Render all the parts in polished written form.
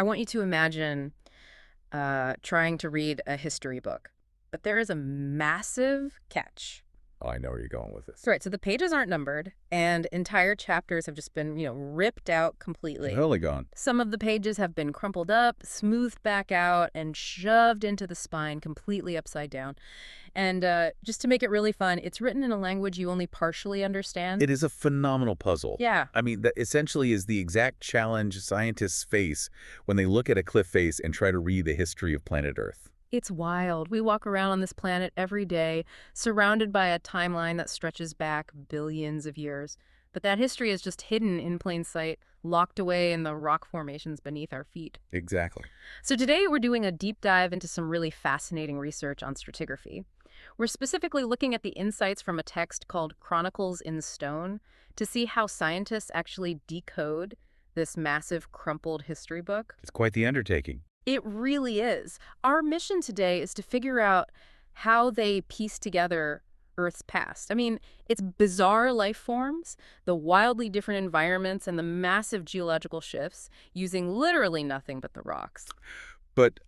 I want you to imagine trying to read a history book, but there is a massive catch. Oh, I know where you're going with this. So, right, so the pages aren't numbered, and entire chapters have just been, ripped out completely. Totally gone. Some of the pages have been crumpled up, smoothed back out, and shoved into the spine completely upside down. And just to make it really fun, it's written in a language you only partially understand. It is a phenomenal puzzle. Yeah. I mean, that essentially is the exact challenge scientists face when they look at a cliff face and try to read the history of planet Earth. It's wild. We walk around on this planet every day, surrounded by a timeline that stretches back billions of years. But that history is just hidden in plain sight, locked away in the rock formations beneath our feet. Exactly. So today we're doing a deep dive into some really fascinating research on stratigraphy. We're specifically looking at the insights from a text called Chronicles in Stone to see how scientists actually decode this massive crumpled history book. It's quite the undertaking. It really is. Our mission today is to figure out how they piece together Earth's past. I mean, its bizarre life forms, the wildly different environments, and the massive geological shifts using literally nothing but the rocks. But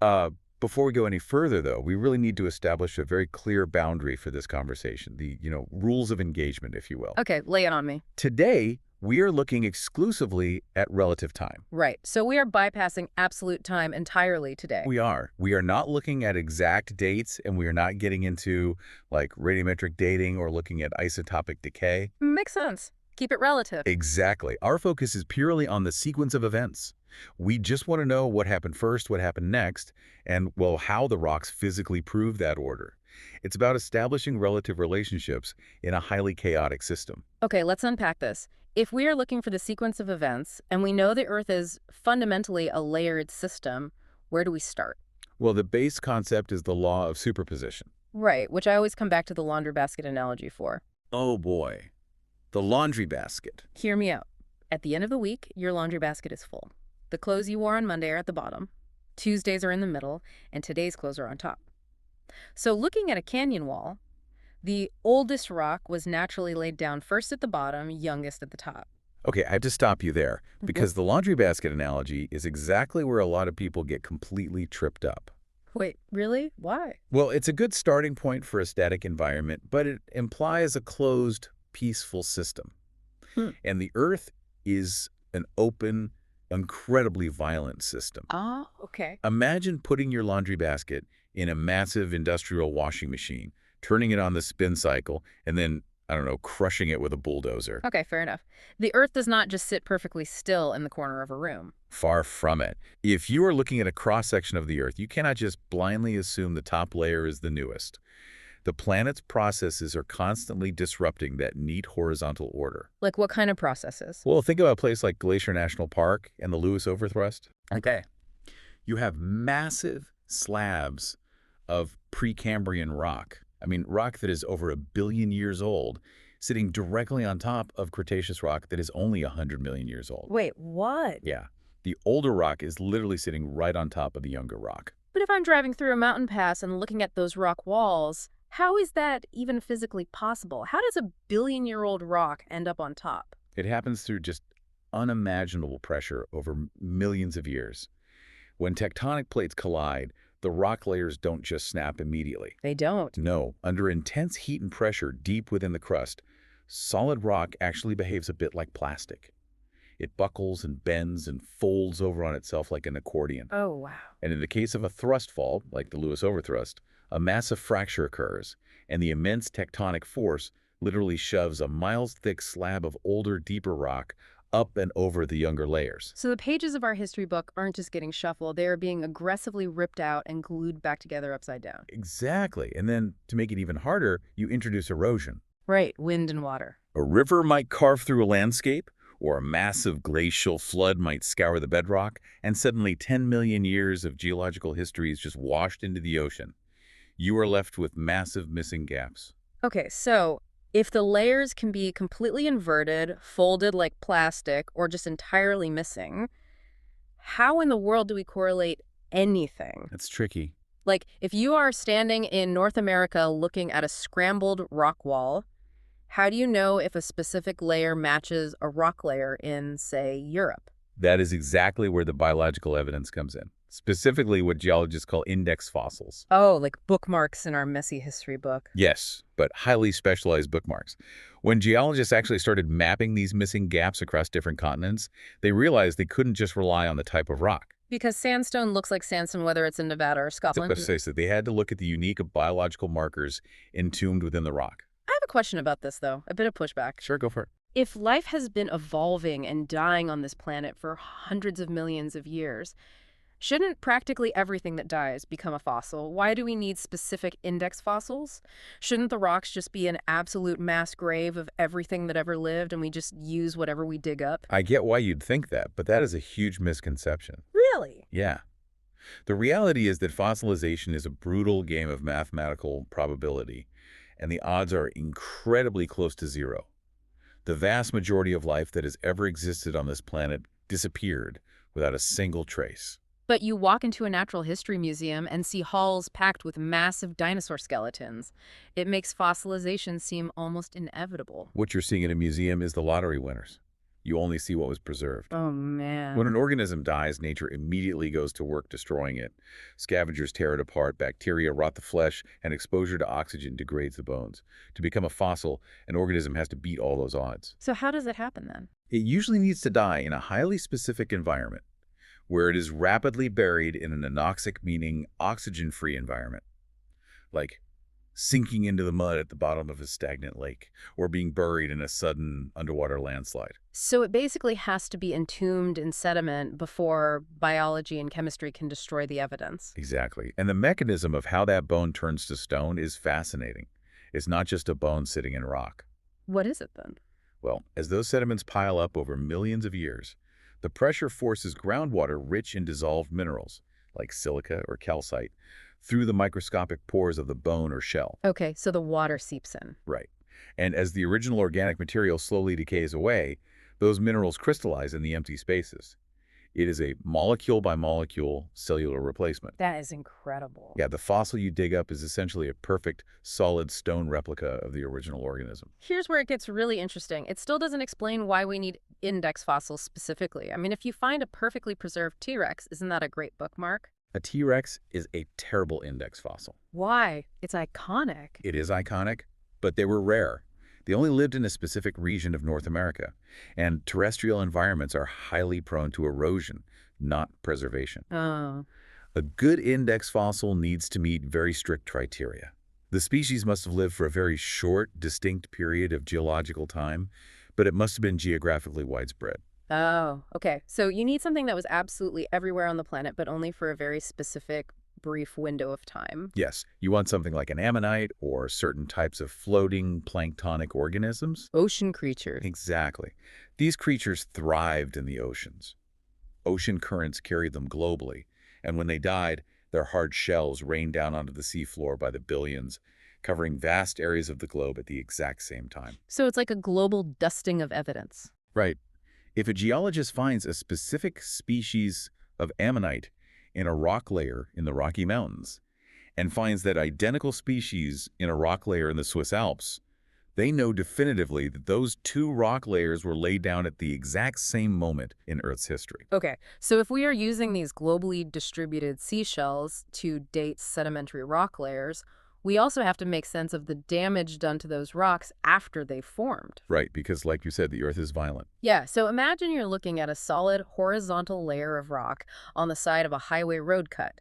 before we go any further, though, we really need to establish a very clear boundary for this conversation, the, rules of engagement, if you will. Okay, lay it on me. Today, we are looking exclusively at relative time. Right. So we are bypassing absolute time entirely today. We are. We are not looking at exact dates, and we are not getting into, like, radiometric dating or looking at isotopic decay. Makes sense. Keep it relative. Exactly. Our focus is purely on the sequence of events. We just want to know what happened first, what happened next, and, well, how the rocks physically prove that order. It's about establishing relative relationships in a highly chaotic system. Okay, let's unpack this. If we are looking for the sequence of events, and we know the Earth is fundamentally a layered system, where do we start? Well, the base concept is the law of superposition. Right, which I always come back to the laundry basket analogy for. Oh boy, the laundry basket. Hear me out. At the end of the week, your laundry basket is full. The clothes you wore on Monday are at the bottom, Tuesdays are in the middle, and today's clothes are on top. So looking at a canyon wall, the oldest rock was naturally laid down first at the bottom, youngest at the top. Okay, I have to stop you there, because the laundry basket analogy is exactly where a lot of people get completely tripped up. Wait, really? Why? Well, it's a good starting point for a static environment, but it implies a closed, peaceful system. And the Earth is an open, incredibly violent system. Ah, okay. Imagine putting your laundry basket in a massive industrial washing machine, turning it on the spin cycle, and then, I don't know, crushing it with a bulldozer. Okay, fair enough. The Earth does not just sit perfectly still in the corner of a room. Far from it. If you are looking at a cross-section of the Earth, you cannot just blindly assume the top layer is the newest. The planet's processes are constantly disrupting that neat horizontal order. Like what kind of processes? Well, think about a place like Glacier National Park and the Lewis Overthrust. Okay. You have massive slabs of Precambrian rock. I mean, rock that is over 1 billion years old, sitting directly on top of Cretaceous rock that is only 100 million years old. Wait, what? Yeah. The older rock is literally sitting right on top of the younger rock. But if I'm driving through a mountain pass and looking at those rock walls, how is that even physically possible? How does a billion-year-old rock end up on top? It happens through just unimaginable pressure over millions of years. When tectonic plates collide, the rock layers don't just snap immediately. They don't. No, under intense heat and pressure deep within the crust, solid rock actually behaves a bit like plastic. It buckles and bends and folds over on itself like an accordion. Oh, wow. And in the case of a thrust fault, like the Lewis Overthrust, a massive fracture occurs, and the immense tectonic force literally shoves a miles-thick slab of older, deeper rock up and over the younger layers. So the pages of our history book aren't just getting shuffled, they are being aggressively ripped out and glued back together upside down. Exactly. And then, to make it even harder, you introduce erosion. Right, wind and water. A river might carve through a landscape, or a massive glacial flood might scour the bedrock, and suddenly 10 million years of geological history is just washed into the ocean. You are left with massive missing gaps. Okay, so if the layers can be completely inverted, folded like plastic, or just entirely missing, how in the world do we correlate anything? That's tricky. Like, if you are standing in North America looking at a scrambled rock wall, how do you know if a specific layer matches a rock layer in, say, Europe? That is exactly where the biological evidence comes in, specifically what geologists call index fossils. Oh, like bookmarks in our messy history book. Yes, but highly specialized bookmarks. When geologists actually started mapping these missing gaps across different continents, they realized they couldn't just rely on the type of rock. Because sandstone looks like sandstone whether it's in Nevada or Scotland. So they had to look at the unique biological markers entombed within the rock. I have a question about this, though. A bit of pushback. Sure, go for it. If life has been evolving and dying on this planet for hundreds of millions of years, shouldn't practically everything that dies become a fossil? Why do we need specific index fossils? Shouldn't the rocks just be an absolute mass grave of everything that ever lived and we just use whatever we dig up? I get why you'd think that, but that is a huge misconception. Really? Yeah. The reality is that fossilization is a brutal game of mathematical probability, and the odds are incredibly close to zero. The vast majority of life that has ever existed on this planet disappeared without a single trace. But you walk into a natural history museum and see halls packed with massive dinosaur skeletons. It makes fossilization seem almost inevitable. What you're seeing in a museum is the lottery winners. You only see what was preserved. Oh, man. When an organism dies, nature immediately goes to work destroying it. Scavengers tear it apart, bacteria rot the flesh, and exposure to oxygen degrades the bones. To become a fossil, an organism has to beat all those odds. So how does it happen then? It usually needs to die in a highly specific environment, where it is rapidly buried in an anoxic, meaning oxygen-free environment, like sinking into the mud at the bottom of a stagnant lake, or being buried in a sudden underwater landslide. So it basically has to be entombed in sediment before biology and chemistry can destroy the evidence. Exactly. And the mechanism of how that bone turns to stone is fascinating. It's not just a bone sitting in rock. What is it then? Well, as those sediments pile up over millions of years, the pressure forces groundwater rich in dissolved minerals, like silica or calcite, through the microscopic pores of the bone or shell. Okay, so the water seeps in. Right. And as the original organic material slowly decays away, those minerals crystallize in the empty spaces. It is a molecule-by-molecule cellular replacement. That is incredible. Yeah, the fossil you dig up is essentially a perfect, solid stone replica of the original organism. Here's where it gets really interesting. It still doesn't explain why we need index fossils specifically. I mean, if you find a perfectly preserved T-Rex, isn't that a great bookmark? A T-Rex is a terrible index fossil. Why? It's iconic. It is iconic, but they were rare. They only lived in a specific region of North America, and terrestrial environments are highly prone to erosion, not preservation. Oh. A good index fossil needs to meet very strict criteria. The species must have lived for a very short, distinct period of geological time, but it must have been geographically widespread. Oh, okay. So you need something that was absolutely everywhere on the planet, but only for a very specific, brief window of time. Yes, you want something like an ammonite or certain types of floating planktonic organisms? Ocean creatures. Exactly. These creatures thrived in the oceans. Ocean currents carried them globally, and when they died, their hard shells rained down onto the seafloor by the billions, covering vast areas of the globe at the exact same time. So it's like a global dusting of evidence. Right. If a geologist finds a specific species of ammonite in a rock layer in the Rocky Mountains and finds that identical species in a rock layer in the Swiss Alps, they know definitively that those two rock layers were laid down at the exact same moment in Earth's history. Okay, so if we are using these globally distributed seashells to date sedimentary rock layers, we also have to make sense of the damage done to those rocks after they formed. Right, because like you said, the Earth is violent. Yeah, so imagine you're looking at a solid horizontal layer of rock on the side of a highway road cut.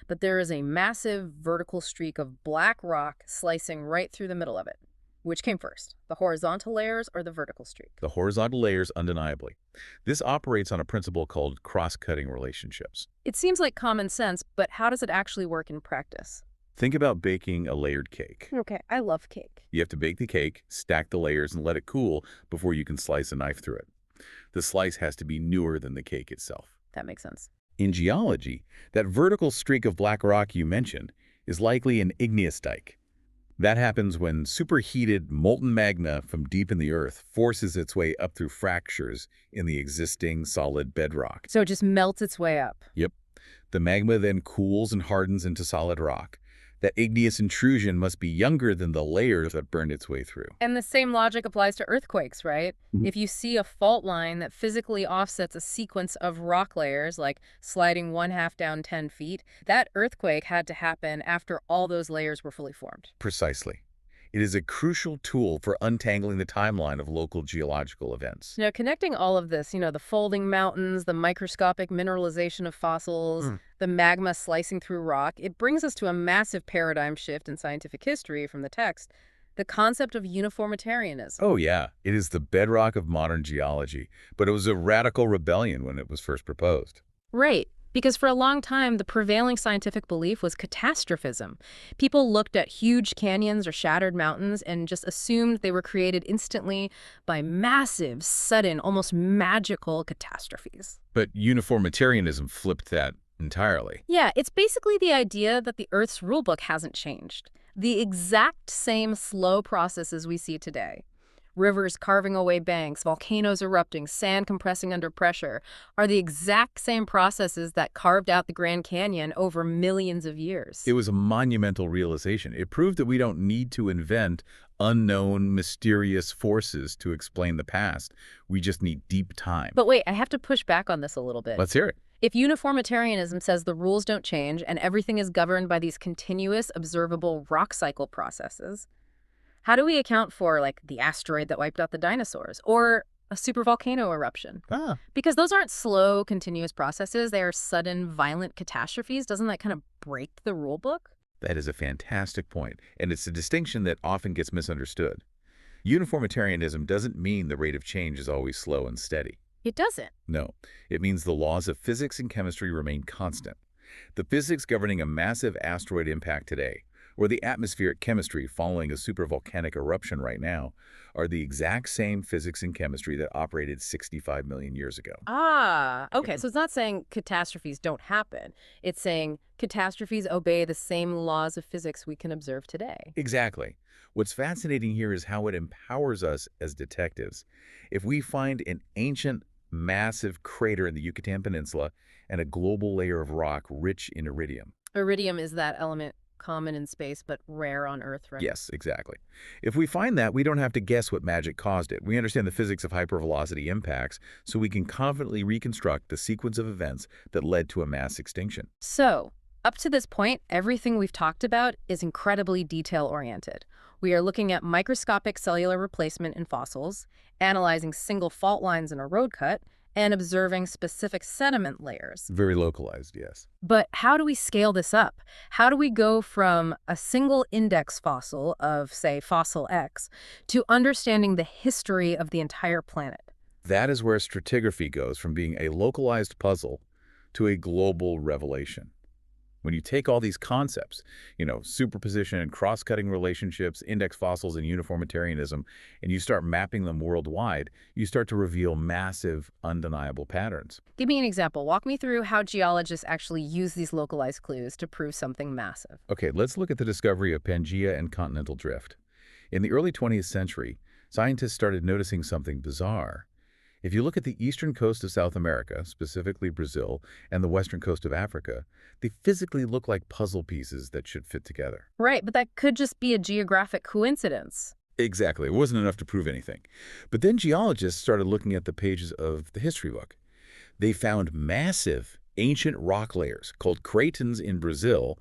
But there is a massive vertical streak of black rock slicing right through the middle of it. Which came first, the horizontal layers or the vertical streak? The horizontal layers, undeniably. This operates on a principle called cross-cutting relationships. It seems like common sense, but how does it actually work in practice? Think about baking a layered cake. Okay, I love cake. You have to bake the cake, stack the layers, and let it cool before you can slice a knife through it. The slice has to be newer than the cake itself. That makes sense. In geology, that vertical streak of black rock you mentioned is likely an igneous dike. That happens when superheated molten magma from deep in the earth forces its way up through fractures in the existing solid bedrock. So it just melts its way up. Yep. The magma then cools and hardens into solid rock. That igneous intrusion must be younger than the layers that burned its way through. And the same logic applies to earthquakes, right? Mhm. If you see a fault line that physically offsets a sequence of rock layers, like sliding one half down 10 feet, that earthquake had to happen after all those layers were fully formed. Precisely. It is a crucial tool for untangling the timeline of local geological events. Now, connecting all of this, the folding mountains, the microscopic mineralization of fossils, Mm. the magma slicing through rock, it brings us to a massive paradigm shift in scientific history from the text, the concept of uniformitarianism. Oh, yeah. It is the bedrock of modern geology, but it was a radical rebellion when it was first proposed. Right. Because for a long time, the prevailing scientific belief was catastrophism. People looked at huge canyons or shattered mountains and just assumed they were created instantly by massive, sudden, almost magical catastrophes. But uniformitarianism flipped that entirely. Yeah, it's basically the idea that the Earth's rulebook hasn't changed. The exact same slow processes we see today. Rivers carving away banks, volcanoes erupting, sand compressing under pressure are the exact same processes that carved out the Grand Canyon over millions of years. It was a monumental realization. It proved that we don't need to invent unknown, mysterious forces to explain the past. We just need deep time. But wait, I have to push back on this a little bit. Let's hear it. If uniformitarianism says the rules don't change and everything is governed by these continuous, observable rock cycle processes, how do we account for, like, the asteroid that wiped out the dinosaurs or a supervolcano eruption? Because those aren't slow, continuous processes. They are sudden, violent catastrophes. Doesn't that kind of break the rule book? That is a fantastic point, and it's a distinction that often gets misunderstood. Uniformitarianism doesn't mean the rate of change is always slow and steady. It doesn't. No, it means the laws of physics and chemistry remain constant. The physics governing a massive asteroid impact today, or the atmospheric chemistry following a supervolcanic eruption right now, are the exact same physics and chemistry that operated 65 million years ago. Ah, okay. So it's not saying catastrophes don't happen. It's saying catastrophes obey the same laws of physics we can observe today. Exactly. What's fascinating here is how it empowers us as detectives. If we find an ancient, massive crater in the Yucatan Peninsula and a global layer of rock rich in iridium. Iridium is that element common in space but rare on Earth, right? Yes, exactly. If we find that, we don't have to guess what magic caused it. We understand the physics of hypervelocity impacts, so we can confidently reconstruct the sequence of events that led to a mass extinction. So, up to this point, everything we've talked about is incredibly detail-oriented. We are looking at microscopic cellular replacement in fossils, analyzing single fault lines in a road cut, and observing specific sediment layers. Very localized, yes. But how do we scale this up? How do we go from a single index fossil of, say, fossil X to understanding the history of the entire planet? That is where stratigraphy goes from being a localized puzzle to a global revelation. When you take all these concepts, superposition and cross-cutting relationships, index fossils and uniformitarianism, and you start mapping them worldwide, you start to reveal massive, undeniable patterns. Give me an example. Walk me through how geologists actually use these localized clues to prove something massive. Okay, let's look at the discovery of Pangaea and continental drift. In the early 20th century, scientists started noticing something bizarre. If you look at the eastern coast of South America, specifically Brazil, and the western coast of Africa, they physically look like puzzle pieces that should fit together. Right, but that could just be a geographic coincidence. Exactly. It wasn't enough to prove anything. But then geologists started looking at the pages of the history book. They found massive ancient rock layers called cratons in Brazil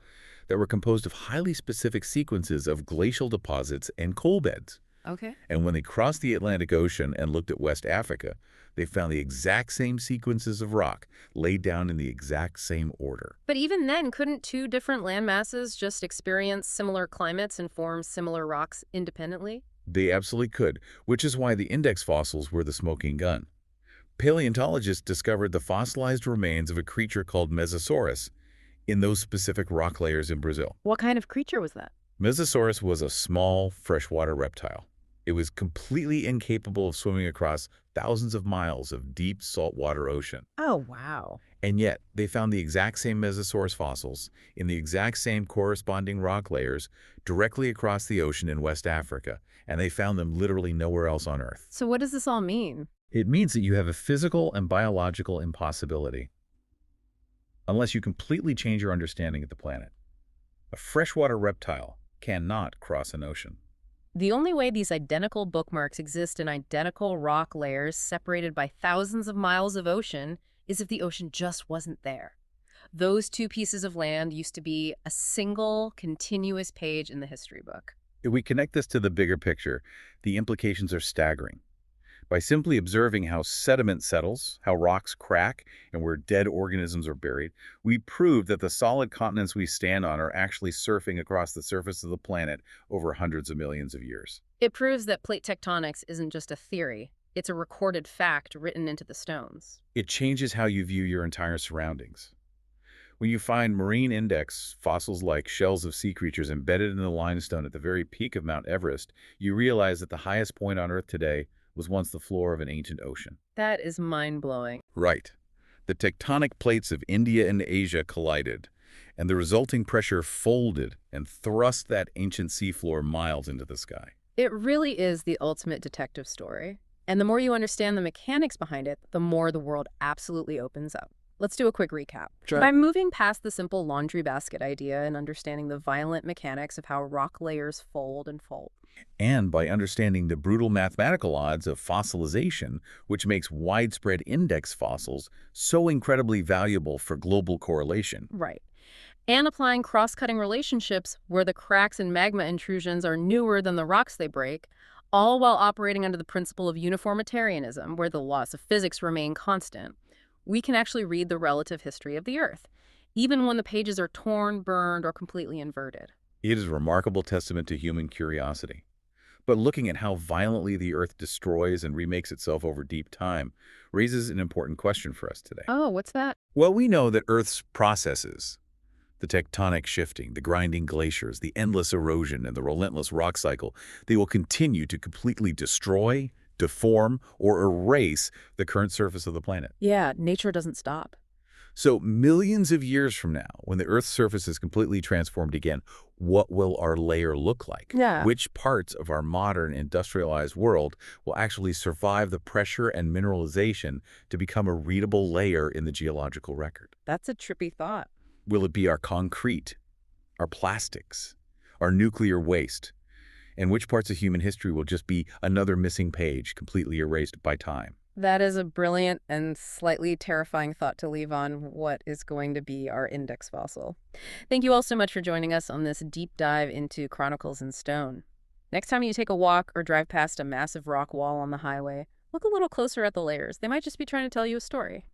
that were composed of highly specific sequences of glacial deposits and coal beds. Okay. And when they crossed the Atlantic Ocean and looked at West Africa, they found the exact same sequences of rock laid down in the exact same order. But even then, couldn't two different land masses just experience similar climates and form similar rocks independently? They absolutely could, which is why the index fossils were the smoking gun. Paleontologists discovered the fossilized remains of a creature called Mesosaurus in those specific rock layers in Brazil. What kind of creature was that? Mesosaurus was a small freshwater reptile. It was completely incapable of swimming across thousands of miles of deep saltwater ocean. Oh, wow. And yet, they found the exact same Mesosaurus fossils in the exact same corresponding rock layers directly across the ocean in West Africa, and they found them literally nowhere else on Earth. So what does this all mean? It means that you have a physical and biological impossibility unless you completely change your understanding of the planet. A freshwater reptile cannot cross an ocean. The only way these identical bookmarks exist in identical rock layers separated by thousands of miles of ocean is if the ocean just wasn't there. Those two pieces of land used to be a single, continuous page in the history book. If we connect this to the bigger picture, the implications are staggering. By simply observing how sediment settles, how rocks crack, and where dead organisms are buried, we prove that the solid continents we stand on are actually surfing across the surface of the planet over hundreds of millions of years. It proves that plate tectonics isn't just a theory. It's a recorded fact written into the stones. It changes how you view your entire surroundings. When you find marine index fossils like shells of sea creatures embedded in the limestone at the very peak of Mount Everest, you realize that the highest point on Earth today was once the floor of an ancient ocean. That is mind-blowing. Right. The tectonic plates of India and Asia collided, and the resulting pressure folded and thrust that ancient seafloor miles into the sky. It really is the ultimate detective story. And the more you understand the mechanics behind it, the more the world absolutely opens up. Let's do a quick recap. Sure. By moving past the simple laundry basket idea and understanding the violent mechanics of how rock layers fold and fold. And by understanding the brutal mathematical odds of fossilization, which makes widespread index fossils so incredibly valuable for global correlation. Right. And applying cross-cutting relationships where the cracks and magma intrusions are newer than the rocks they break, all while operating under the principle of uniformitarianism, where the laws of physics remain constant, we can actually read the relative history of the Earth, even when the pages are torn, burned, or completely inverted. It is a remarkable testament to human curiosity. But looking at how violently the Earth destroys and remakes itself over deep time raises an important question for us today. Oh, what's that? Well, we know that Earth's processes, the tectonic shifting, the grinding glaciers, the endless erosion, and the relentless rock cycle, they will continue to completely destroy, deform, or erase the current surface of the planet. Yeah, nature doesn't stop. So millions of years from now, when the Earth's surface is completely transformed again, what will our layer look like? Yeah. Which parts of our modern industrialized world will actually survive the pressure and mineralization to become a readable layer in the geological record? That's a trippy thought. Will it be our concrete, our plastics, our nuclear waste? And which parts of human history will just be another missing page, completely erased by time? That is a brilliant and slightly terrifying thought to leave on what is going to be our index fossil. Thank you all so much for joining us on this deep dive into Chronicles in Stone. Next time you take a walk or drive past a massive rock wall on the highway, look a little closer at the layers. They might just be trying to tell you a story.